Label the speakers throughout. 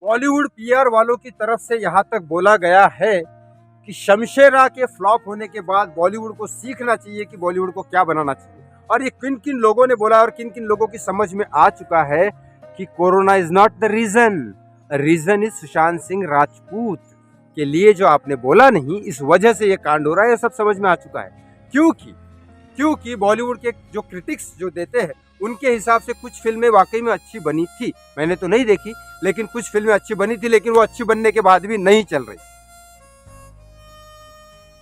Speaker 1: Bollywood PR वालों की तरफ से यहाँ तक बोला गया है कि शमशेरा के फ्लॉप होने के बाद बॉलीवुड को सीखना चाहिए कि बॉलीवुड को क्या बनाना चाहिए। और ये किन किन लोगों ने बोला और किन किन लोगों की समझ में आ चुका है कि corona is not the reason is Sushant Singh Rajput के लिए जो आपने बोला नहीं, इस वजह से ये कांड हो रहा है, ये सब समझ में आ चुका है। क्योंकि बॉलीवुड के जो क्रिटिक्स जो देते हैं उनके हिसाब से कुछ फिल्में वाकई में अच्छी बनी थी, मैंने तो नहीं देखी, लेकिन कुछ फिल्में अच्छी बनी थी, लेकिन वो अच्छी बनने के बाद भी नहीं चल रही।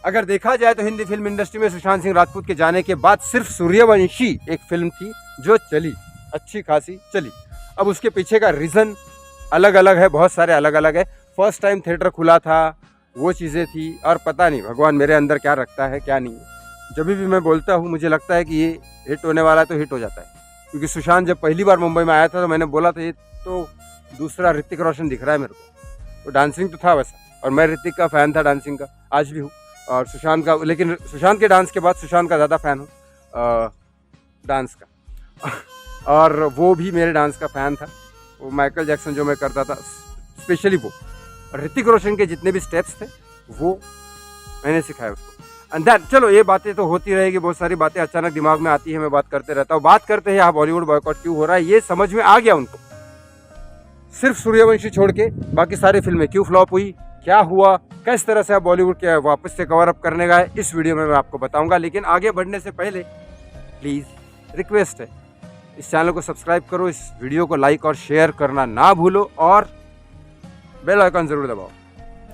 Speaker 1: अगर देखा जाए तो हिंदी फिल्म इंडस्ट्री में सुशांत सिंह राजपूत के जाने के बाद सिर्फ सूर्यवंशी एक फिल्म थी जो चली, अच्छी खासी चली। अब उसके पीछे का रीज़न अलग अलग है, बहुत सारे अलग अलग है। फर्स्ट टाइम थिएटर खुला था, वो चीज़ें थी, और पता नहीं भगवान मेरे अंदर क्या रखता है क्या नहीं। जब भी मैं बोलता हूँ मुझे लगता है कि ये हिट होने वाला है तो हिट हो जाता है। क्योंकि सुशांत जब पहली बार मुंबई में आया था तो मैंने बोला था ये तो दूसरा ऋतिक रोशन दिख रहा है मेरे को। तो डांसिंग तो था वैसा, और मैं ऋतिक का फ़ैन था, डांसिंग का आज भी हूँ, और सुशांत का, लेकिन सुशांत के डांस के बाद सुशांत का ज़्यादा फ़ैन हूँ डांस का और वो भी मेरे डांस का फ़ैन था। वो माइकल जैक्सन जो मैं करता था स्पेशली वो, और ऋतिक रोशन के जितने भी स्टेप्स थे वो मैंने सिखाया उसको। एंड दैट, चलो ये बातें तो होती रहेगी, बहुत सारी बातें अचानक दिमाग में आती है, मैं बात करते रहता हूँ। बात करते हैं यहाँ बॉलीवुड बॉयकॉट क्यों हो रहा है, ये समझ में आ गया उनको। सिर्फ सूर्यवंशी छोड़ के बाकी सारी फिल्में क्यों फ्लॉप हुई, क्या हुआ, किस तरह से आप बॉलीवुड के वापस से कवर अप करने का है, इस वीडियो में मैं आपको बताऊंगा। लेकिन आगे बढ़ने से पहले प्लीज़ रिक्वेस्ट है, इस चैनल को सब्सक्राइब करो, इस वीडियो को लाइक और शेयर करना ना भूलो, और बेल आइकन ज़रूर दबाओ,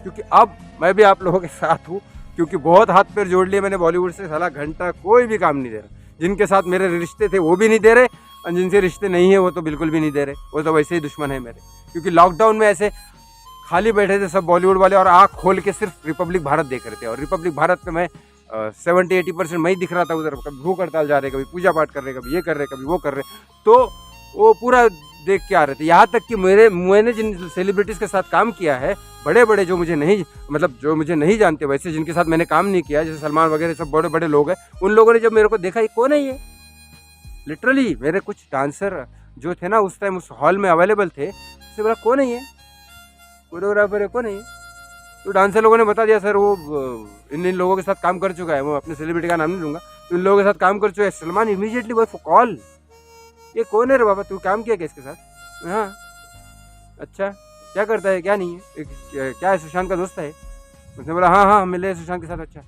Speaker 1: क्योंकि अब मैं भी आप लोगों के साथ हूँ। क्योंकि बहुत हाथ पैर जोड़ लिए मैंने बॉलीवुड से, साला घंटा कोई भी काम नहीं दे रहा। जिनके साथ मेरे रिश्ते थे वो भी नहीं दे रहे, और जिनसे रिश्ते नहीं है वो तो बिल्कुल भी नहीं दे रहे, वो तो वैसे ही दुश्मन है मेरे। क्योंकि लॉकडाउन में ऐसे खाली बैठे थे सब बॉलीवुड वाले, और आँख खोल के सिर्फ रिपब्लिक भारत देख रहे थे। और रिपब्लिक भारत पे मैं 70-80% मैं ही दिख रहा था उधर, कभी भूख हड़ताल जा रहे, कभी पूजा पाठ कर रहे, कभी ये कर रहे, कभी वो कर रहे, तो वो पूरा देख के आ रहे थे। यहाँ तक कि मैंने जिन सेलिब्रिटीज़ के साथ काम किया है, बड़े बड़े जो मुझे नहीं जानते, वैसे जिनके साथ मैंने काम नहीं किया, जैसे सलमान वगैरह सब बड़े बड़े लोग हैं, उन लोगों ने जब मेरे को देखा ये कौन है ये, लिटरली मेरे कुछ डांसर जो थे ना उस टाइम उस हॉल में अवेलेबल थे, उससे बोला कौन है ये, कोरियोग्राफर है, कौन है ये? तो डांसर लोगों ने बता दिया सर वो इन लोगों के साथ काम कर चुका है, वो अपने सेलिब्रिटी का नाम नहीं लूँगा, तो इन लोगों के साथ काम कर चुका है। सलमान इमीडिएटली वो कॉल, ये कौन है रे बाबा, तू काम किया क्या इसके साथ? हाँ, अच्छा क्या करता है, क्या नहीं है, क्या है, सुशांत का दोस्त है? उसने बोला हाँ हाँ मिले सुशांत के साथ। अच्छा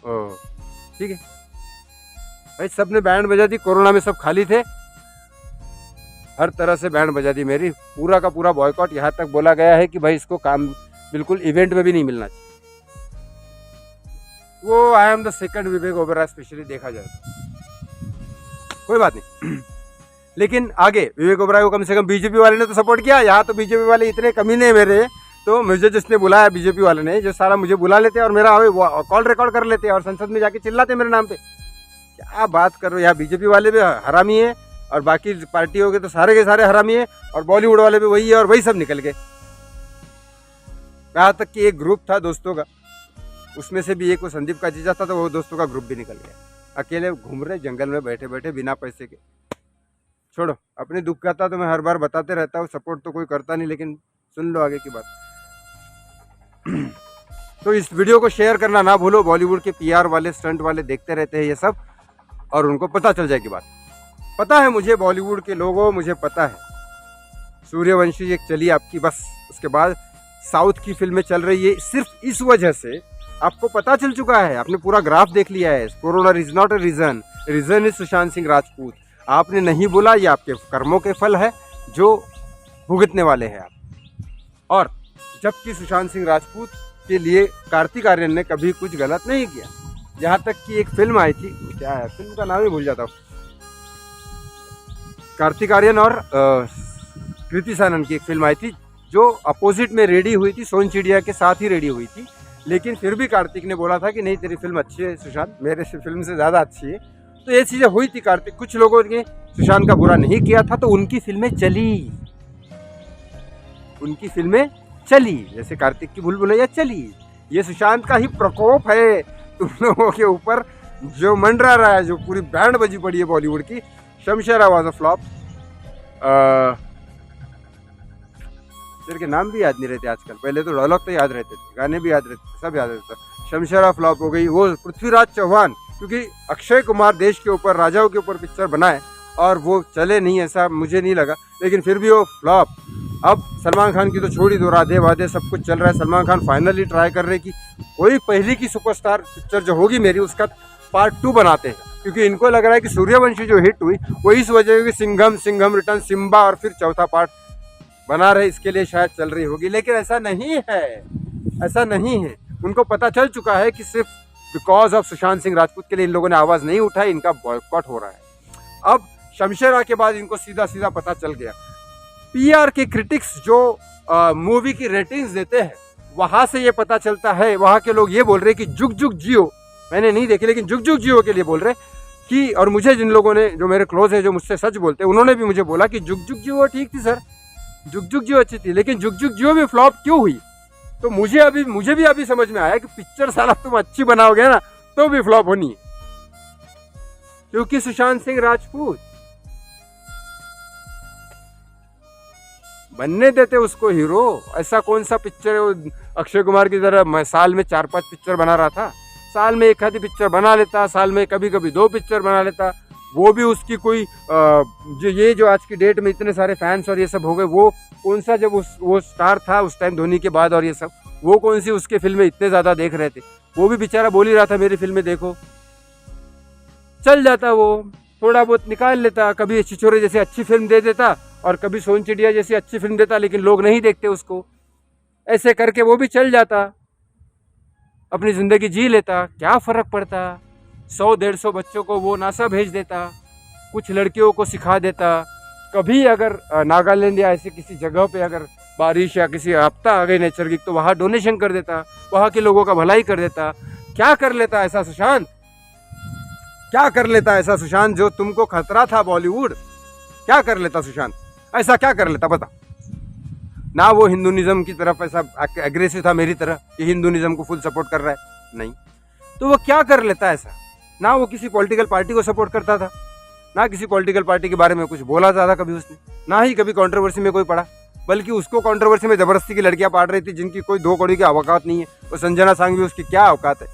Speaker 1: ओह ठीक है भाई, सब ने बैंड बजा दी, कोरोना में सब खाली थे, हर तरह से बैंड बजा दी मेरी, पूरा का पूरा बॉयकॉट। यहाँ तक बोला गया है कि भाई इसको काम बिल्कुल इवेंट में भी नहीं मिलना चाहिए। वो I am the second Vivek Oberoi specially देखा जाए, कोई बात नहीं। लेकिन आगे विवेक ओबेरॉय को कम से कम बीजेपी वाले ने तो सपोर्ट किया। यहाँ तो बीजेपी वाले इतने कमीने हैं मेरे, तो मुझे जिसने बुलाया बीजेपी वाले ने, जो सारा मुझे बुला लेते और मेरा कॉल रिकॉर्ड कर लेते और संसद में जाके चिल्लाते मेरे नाम पे। क्या बात कर रहे हो, यहाँ बीजेपी वाले भी हरामी है और बाकी पार्टियों के तो सारे के सारे हरामी है, और बॉलीवुड वाले भी वही है, और वही सब निकल गए। यहाँ तक कि एक ग्रुप था दोस्तों का, उसमें से भी एक वो संदीप का जीजा था, तो वो दोस्तों का ग्रुप भी निकल गया। अकेले घूम रहे जंगल में बैठे बैठे बिना पैसे के। छोड़ो, अपने दुख का था तो मैं हर बार बताते रहता हूँ, सपोर्ट तो कोई करता नहीं, लेकिन सुन लो आगे की बात। तो इस वीडियो को शेयर करना ना भूलो, बॉलीवुड के पीआर वाले स्टंट वाले देखते रहते हैं ये सब, और उनको पता चल जाएगी बात। पता है मुझे, बॉलीवुड के लोगों, मुझे पता है सूर्यवंशी एक चली आपकी, बस उसके बाद साउथ की फिल्में चल रही है। सिर्फ इस वजह से आपको पता चल चुका है, आपने पूरा ग्राफ देख लिया है। Corona is not a reason is Sushant Singh Rajput. आपने नहीं बोला, ये आपके कर्मों के फल है जो भुगतने वाले हैं आप। और जबकि सुशांत सिंह राजपूत के लिए कार्तिक आर्यन ने कभी कुछ गलत नहीं किया। यहाँ तक कि एक फिल्म आई थी, क्या है फिल्म का नाम ही भूल जाता हूँ, कार्तिक आर्यन और कृति सनन की एक फिल्म आई थी जो अपोजिट में रेडी हुई थी, सोन चिड़िया के साथ ही रेडी हुई थी। लेकिन फिर भी कार्तिक ने बोला था कि नहीं तेरी फिल्म अच्छी है सुशांत, मेरे से फिल्म से ज़्यादा अच्छी है। तो ये चीज़ें हुई थी। कार्तिक, कुछ लोगों ने सुशांत का बुरा नहीं किया था, तो उनकी फिल्में चली, जैसे कार्तिक की भूल भुलैया चली। ये सुशांत का ही प्रकोप है तुम लोगों के ऊपर जो मंडरा रहा है, जो पूरी बैंड बजी पड़ी है बॉलीवुड की। Shamshera was a flop, picture के नाम भी याद नहीं रहते आजकल, पहले तो डायलॉग तो याद रहते थे, गाने भी याद रहते थे, सब याद रहता था। शमशेरा फ्लॉप हो गई, वो पृथ्वीराज चौहान, क्योंकि अक्षय कुमार देश के ऊपर, राजाओं के ऊपर पिक्चर बनाए और वो चले नहीं, ऐसा मुझे नहीं लगा, लेकिन फिर भी वो फ्लॉप। अब सलमान खान की तो छोड़ ही दो, राधे वाधे सब कुछ चल रहा है, सलमान खान फाइनली ट्राई कर रहे कि कोई पहली की सुपरस्टार पिक्चर जो होगी मेरी, उसका पार्ट 2 बनाते हैं, क्योंकि इनको लग रहा है कि सूर्यवंशी जो हिट हुई वो इस वजह की सिंघम रिटर्न, सिम्बा और फिर चौथा पार्ट बना रहे, इसके लिए शायद चल रही होगी, लेकिन ऐसा नहीं है, ऐसा नहीं है। उनको पता चल चुका है कि सिर्फ बिकॉज ऑफ सुशांत सिंह राजपूत के लिए इन लोगों ने आवाज़ नहीं उठाई, इनका बॉयकॉट हो रहा है। अब शमशेरा के बाद इनको सीधा सीधा पता चल गया, पीआर के क्रिटिक्स जो मूवी की रेटिंग्स देते हैं, वहाँ से ये पता चलता है, वहाँ के लोग ये बोल रहे हैं कि जुग जुग जियो, मैंने नहीं देखी लेकिन जुग जुग जियो के लिए बोल रहे कि, और मुझे जिन लोगों ने, जो मेरे क्लोज है, जो मुझसे सच बोलते हैं, उन्होंने भी मुझे बोला कि जुग जुग जियो ठीक थी सर, जुग जुग जियो अच्छी थी, लेकिन जुग जुग जियो भी फ्लॉप क्यों हुई? तो मुझे भी अभी समझ में आया कि पिक्चर साला तुम अच्छी बनाओगे ना तो भी फ्लॉप होनी है, क्योंकि सुशांत सिंह राजपूत बनने देते उसको हीरो। ऐसा कौन सा पिक्चर है अक्षय कुमार की तरह मैं साल में 4-5 पिक्चर बना रहा था, साल में एक आधी पिक्चर बना लेता, साल में कभी कभी 2 पिक्चर बना लेता, वो भी उसकी कोई जो आज की डेट में इतने सारे फैंस और ये सब हो गए, वो कौन सा, जब वो स्टार था उस टाइम धोनी के बाद और ये सब, वो कौन सी उसके फिल्में इतने ज़्यादा देख रहे थे, वो भी बेचारा बोल ही रहा था मेरी फिल्में देखो, चल जाता, वो थोड़ा बहुत निकाल लेता, कभी छिछोरे जैसे अच्छी फिल्म दे देता और कभी सोन चिड़िया जैसी अच्छी फिल्म देता, लेकिन लोग नहीं देखते उसको, ऐसे करके वो भी चल जाता, अपनी ज़िंदगी जी लेता, क्या फ़र्क पड़ता, 100-150 बच्चों को वो नासा भेज देता, कुछ लड़कियों को सिखा देता, कभी अगर नागालैंड या ऐसे किसी जगह पे अगर बारिश या किसी आपदा आ गई नैसर्गिक, तो वहाँ डोनेशन कर देता, वहाँ के लोगों का भलाई कर देता। क्या कर लेता ऐसा सुशांत, क्या कर लेता ऐसा सुशांत, जो तुमको खतरा था बॉलीवुड, क्या कर लेता सुशांत, ऐसा क्या कर लेता बता? ना वो हिंदुनिज्म की तरफ ऐसा एग्रेसिव था मेरी तरह कि हिंदुनिज्म को फुल सपोर्ट कर रहा है, नहीं, तो वो क्या कर लेता ऐसा? ना वो किसी पॉलिटिकल पार्टी को सपोर्ट करता था, ना किसी पॉलिटिकल पार्टी के बारे में कुछ बोला था कभी उसने, ना ही कभी कंट्रोवर्सी में कोई पड़ा, बल्कि उसको कंट्रोवर्सी में जबरदस्ती की लड़कियां पाड़ रही थी जिनकी कोई 2 कौड़ी की औकात नहीं है। वो संजना सांघवी, उसकी क्या औकात है?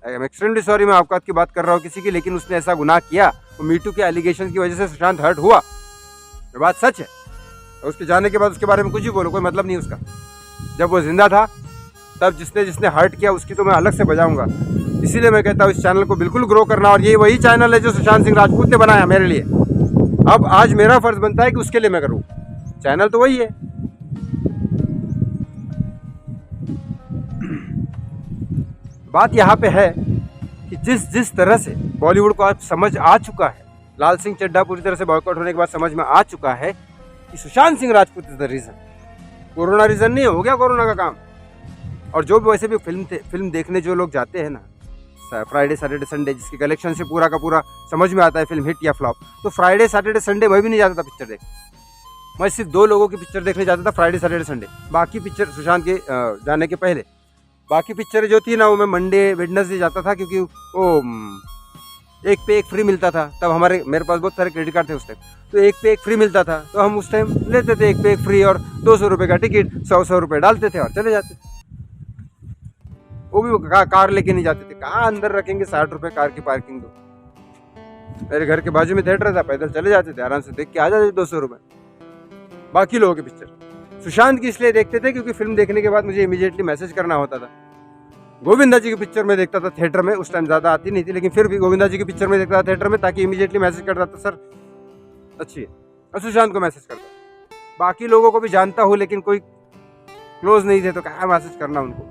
Speaker 1: आई एम एक्सट्रीमली सॉरी, मैं औकात की बात कर रहा हूँ किसी की, लेकिन उसने ऐसा गुनाह किया, तो मीटू के एलिगेशन की वजह से सुशांत हर्ट हुआ, ये बात सच है। उसके जाने के बाद उसके बारे में कुछ भी बोलो, कोई मतलब नहीं उसका। जब वो जिंदा था तब जिसने हर्ट किया उसकी तो मैं अलग से बजाऊंगा। इसीलिए मैं कहता हूँ इस चैनल को बिल्कुल ग्रो करना, और ये वही चैनल है जो सुशांत सिंह राजपूत ने बनाया मेरे लिए। अब आज मेरा फर्ज बनता है कि उसके लिए मैं करूँ, चैनल तो वही है। बात यहाँ पे है कि जिस तरह से बॉलीवुड को आज समझ आ चुका है, लाल सिंह चड्ढा पूरी तरह से बॉयकॉट होने के बाद समझ में आ चुका है कि Sushant Singh Rajput is the reason, corona reason नहीं, हो गया कोरोना का काम। और जो भी वैसे भी फिल्म देखने जो लोग जाते हैं ना, फ्राइडे सैटरडे संडे, जिसके कलेक्शन से पूरा का पूरा समझ में आता है फिल्म हिट या फ्लॉप, तो फ्राइडे सैटरडे संडे मैं भी नहीं जाता था पिक्चर देख, मैं सिर्फ 2 लोगों की पिक्चर देखने जाता था, फ्राइडे सैटरडे संडे। बाकी पिक्चर सुशांत के जाने के पहले बाकी पिक्चर जो थी ना, वो मैं मंडे वेडनेसडे जाता था, क्योंकि वो 1 पे 1 फ्री मिलता था। तब मेरे पास बहुत सारे क्रेडिट कार्ड थे उस टाइम, तो 1 पे 1 फ्री मिलता था, तो हम उस टाइम लेते थे 1 पे 1 फ्री, और 200 रुपये का टिकट, 100 रुपये डालते थे और चले जाते थे। वो भी कार लेके नहीं जाते थे, कहाँ अंदर रखेंगे, 60 रुपये कार की पार्किंग दो। मेरे घर के बाजू में थिएटर था, पैदल चले जाते थे, आराम से देख के आ जाते थे 200 रुपये। बाकी लोगों की पिक्चर सुशांत की इसलिए देखते थे क्योंकि फिल्म देखने के बाद मुझे इमीडिएटली मैसेज करना होता था। गोविंदा जी की पिक्चर में देखता था थिएटर में, उस टाइम ज़्यादा आती नहीं थी, लेकिन फिर भी गोविंदा जी की पिक्चर में देखता था थिएटर में, ताकि इमीडिएटली मैसेज करता था सर अच्छी है, और सुशांत को मैसेज करता। बाकी लोगों को भी जानता हूँ, लेकिन कोई क्लोज नहीं थे तो क्या मैसेज करना उनको।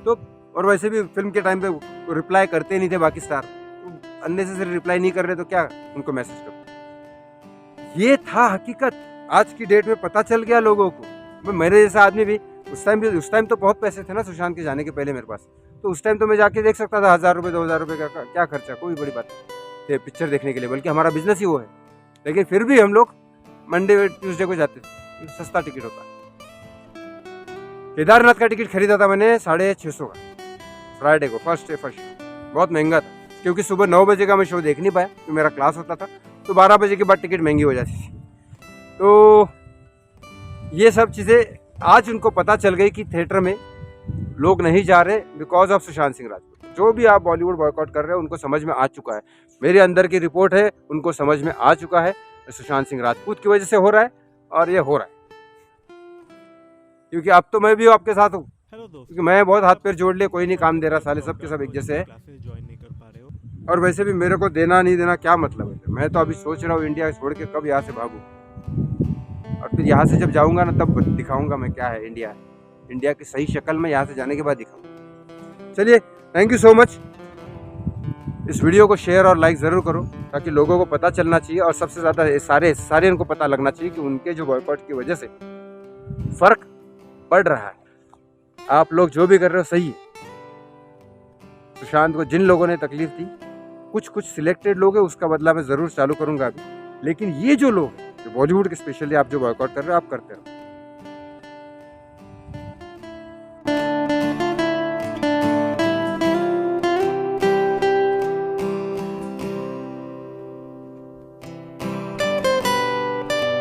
Speaker 1: तो और वैसे भी फिल्म के टाइम पे रिप्लाई करते नहीं थे बाकी स्टार, तो अननेसेसरी रिप्लाई नहीं कर रहे तो क्या उनको मैसेज करो। ये था हकीकत, आज की डेट में पता चल गया लोगों को। मेरे जैसा आदमी भी उस टाइम तो बहुत पैसे थे ना सुशांत के जाने के पहले मेरे पास, तो उस टाइम तो मैं जाके देख सकता था 1000 रुपये 2000 रुपये का क्या खर्चा, कोई बड़ी बात नहीं पिक्चर देखने के लिए, बल्कि हमारा बिजनेस ही वो है। लेकिन फिर भी हम लोग मंडे ट्यूसडे को जाते थे, सस्ता टिकट होता है। केदारनाथ का टिकट खरीदा था मैंने 650 का, फ्राइडे को, फर्स्ट शो, बहुत महंगा था, क्योंकि सुबह 9 बजे का मैं शो देख नहीं पाया, तो मेरा क्लास होता था, तो 12 बजे के बाद टिकट महंगी हो जाती थी। तो ये सब चीज़ें आज उनको पता चल गई कि थिएटर में लोग नहीं जा रहे बिकॉज ऑफ सुशांत सिंह राजपूत। जो भी आप बॉलीवुड बॉयकॉट कर रहे हो उनको समझ में आ चुका है, मेरे अंदर की रिपोर्ट है, उनको समझ में आ चुका है सुशांत सिंह राजपूत की वजह से हो रहा है और ये हो रहा है। क्योंकि अब तो मैं भी आपके साथ हूँ, क्योंकि मैं बहुत हाथ पैर जोड़ लिए, कोई नहीं काम दे रहा, साले सबके सब एक जैसे है। और वैसे भी मेरे को देना नहीं देना क्या मतलब है, मैं तो अभी सोच रहा हूँ इंडिया छोड़ के कब यहाँ से भागूं, और फिर यहाँ से जब जाऊँगा ना तब दिखाऊँगा मैं क्या है इंडिया है। इंडिया की सही शक्ल में यहाँ से जाने के बाद दिखाऊँगा। चलिए, थैंक यू सो मच। इस वीडियो को शेयर और लाइक ज़रूर करो ताकि लोगों को पता चलना चाहिए, और सबसे ज़्यादा सारे इनको पता लगना चाहिए कि उनके जो बॉयकॉट की वजह से फ़र्क पड़ रहा है। आप लोग जो भी कर रहे हो सही है। सुशांत को जिन लोगों ने तकलीफ दी, कुछ सिलेक्टेड लोग हैं, उसका बदला मैं ज़रूर चालू करूँगा अभी। लेकिन ये जो लोग हैं, जो बॉलीवुड के स्पेशली आप जो बॉयकॉट कर रहे हो, आप करते रहो।